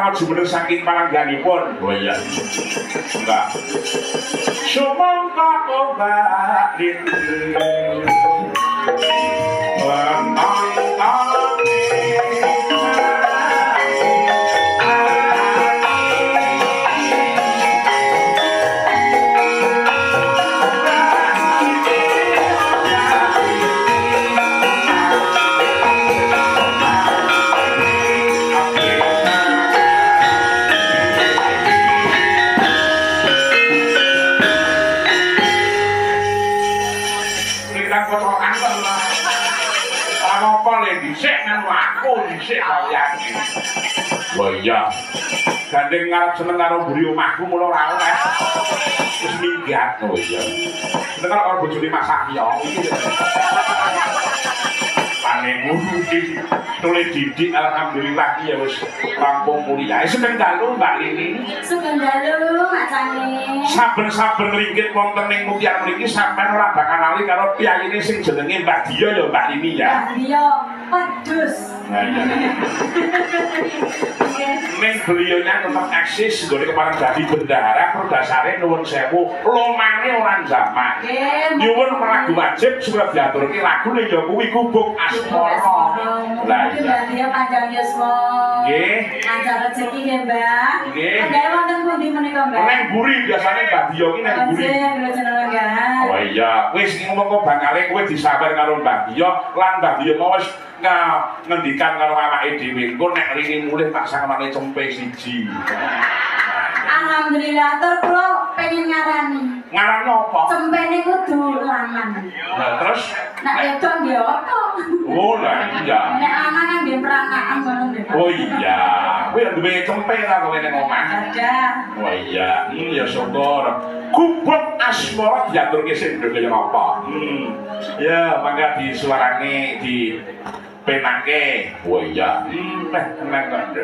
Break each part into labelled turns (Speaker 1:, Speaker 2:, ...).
Speaker 1: Rama jumeneng saking palangganipun. Oh iya. Enggak. Sumangka obat rindu. Oh iya. Gandeng ngarep seneng karo mburi omahku mulo ora oleh. Wis minggat. Oh iya. Seneng karo bojone Mas Sahya iki. Panemu iki tule didik alhamdulillah ya wis rampung kuliah. Seneng dalu Mbak Lini.
Speaker 2: Seneng dalu macane.
Speaker 1: Saben-saben ringgit wonten ning Mutiara mriki sampean ora bakal lali karo piyayine sing jenenge Mbak Dia ya Mbak Lini ya.
Speaker 2: Mbak Dia pedus.
Speaker 1: Nah, iya. Ning beliaunya tetap eksis nggone kemarin dadi bendahara perdasare nuwun sewu lomane orang zaman. Nyuwun lagu wajib surat diaturke lagu ning ya kuwi Gubuk Asmara. Lah iya.
Speaker 2: Dia panjang yuswa.
Speaker 1: Nggih.
Speaker 2: Lancar rezeki nggih, Mbak.
Speaker 1: Nggih.
Speaker 2: Anggae wonten pundi menika, Mbak?
Speaker 1: Neng Buri biasane Mbak Dia ki neng Buri. Oh iya, wis ngomong bangale kowe disabar karo Mbak Dia lan Mbak Dia mau wis ngendikan karo awake dhewe engko nek rini mulih tak sangane cempe siji.
Speaker 2: Alhamdulillah tur kula pengen ngarani.
Speaker 1: Ngarani apa?
Speaker 2: Cempene kudu lanang.
Speaker 1: Nah, terus
Speaker 2: nek wedok nggih apa?
Speaker 1: Oh lah iya.
Speaker 2: Nek lanang nggih perangan ngono nggih.
Speaker 1: Oh iya. Kowe duwe cempe ta kowe ning omah?
Speaker 2: Ada.
Speaker 1: Oh iya. Ya syukur. Gubuk Asmara diaturke sing kaya apa? Ya, mangga disuarane di penake. Oh iya. Tenang kok.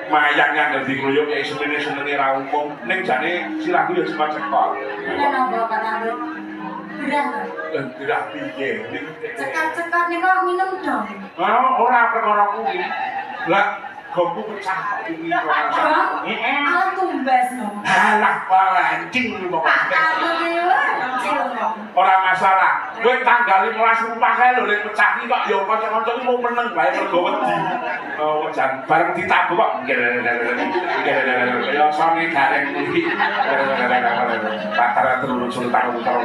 Speaker 1: Mayang yang dikroyok ya senenge ra umum ning jane silaku ya cuma cekok.
Speaker 2: Nek napa kata gerah.
Speaker 1: Gerah piye?
Speaker 2: Cekat-cekat niku minum dong.
Speaker 1: Oh, ora perkara kuwi. Lah gongku pecah kok iki ora. Heeh.
Speaker 2: Alat tumbas no.
Speaker 1: Halah palancing pokoke. Ora masalah. Kowe tanggal 15 rumpah kae lho nek pecah iki kok ya kanca-kanca iki mau meneng bae mergo wedi. Oh, jan bareng ditabuk kok. Ya sone gareng iki. Pakar terus sultan utara.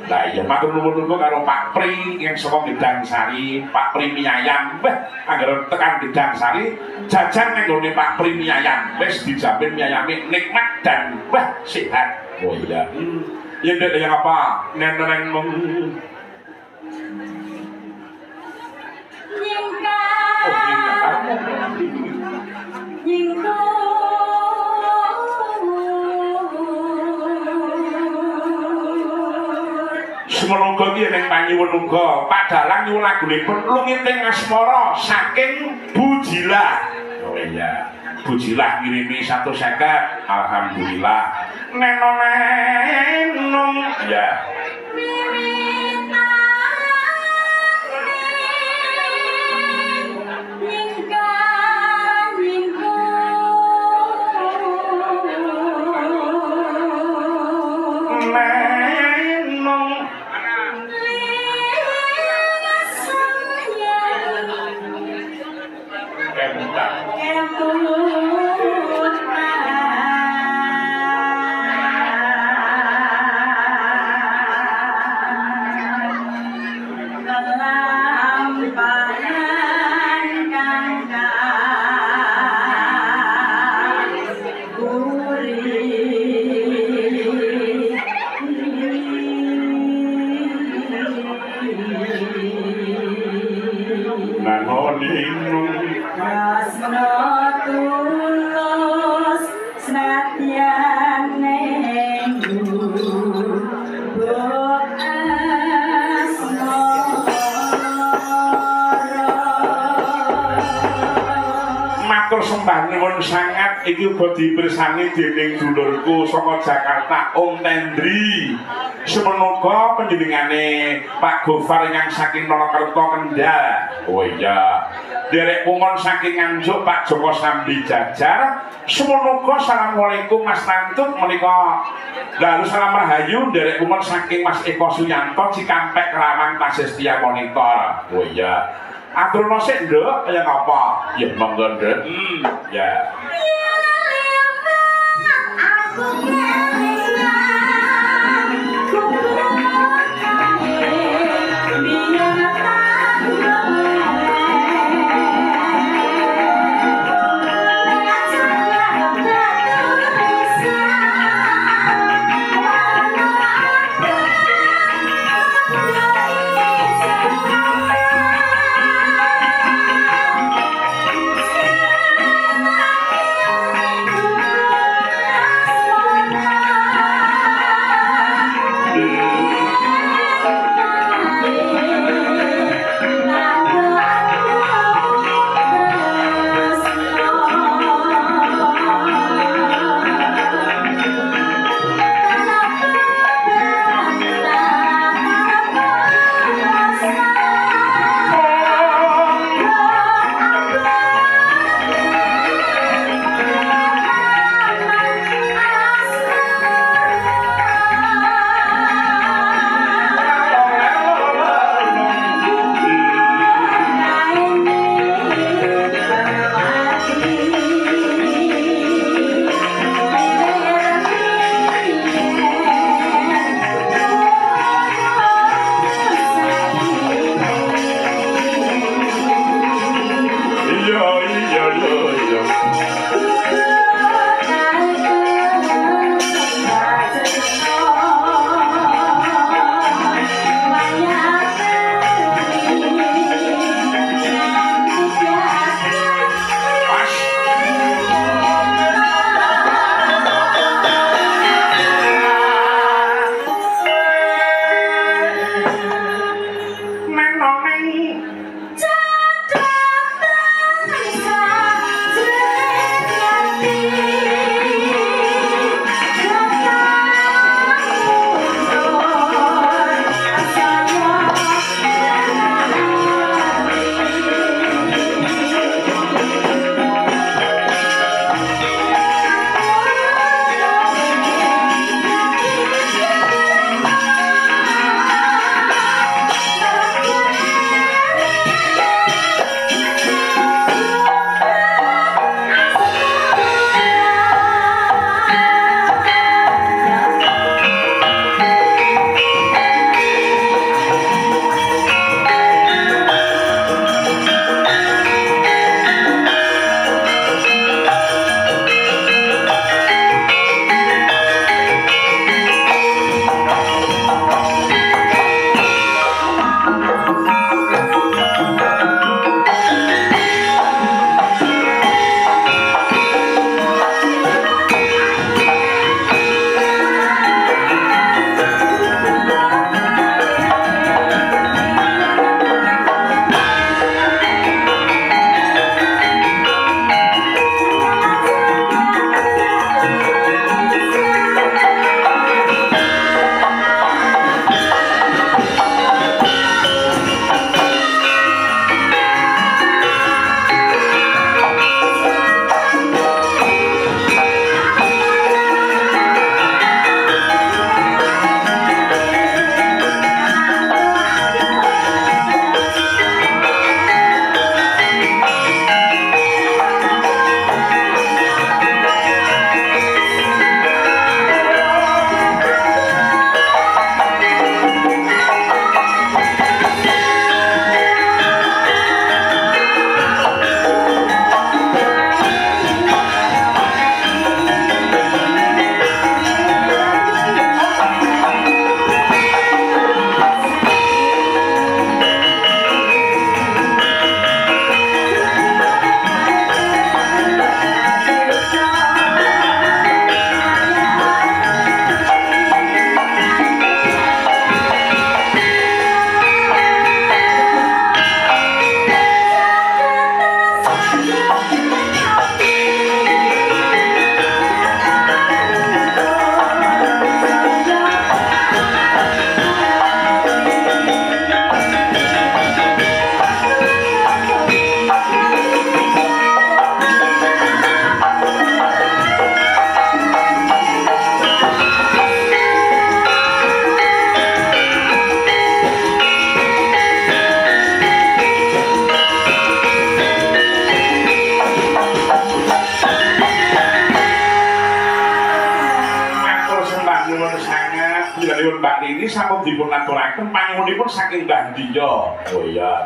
Speaker 1: Lah iya matur nuwun karo Pak Pri yang saka Gedang Sari, Pak Pri Miyayam. Angger tekan Gedang Sari, jajan nang gone Pak Pri Miyayam. Wis dijamin miyayame nikmat dan sehat. Oh iya. Yang ada yang apa? Neneng
Speaker 2: Nyingka.
Speaker 1: Oh nyingka.
Speaker 2: Nyingka.
Speaker 1: Semoga iki ning panyuwun uga Pak Dalang nyuwun lagunipun Lungiting Asmara saking Bujilah. Oh iya. Bujilah ngirimi 150. Alhamdulillah. Nenong ya. Nuwun sangat iki uga dipirsani dening dulurku saka Jakarta Om Tendri. Semoga panjenengane Pak Gofar ingkang saking Narakerta Kendal. Oh iya. derek pungon saking Nganjuk Pak Joko Sambi Jajar. Semonoga assalamualaikum Mas Tantut menika lalu salam rahayu derek pungon saking Mas Eko Suyanto Cikampek Rawan Tasestia Monitor. Oh iya. Aturno sik nduk ya ngapa? Ya monggo nduk. Ya. Panjenenganipun Mbak Nini sampun dipun aturaken panyuwunipun saking Mbah Diya. Oh iya.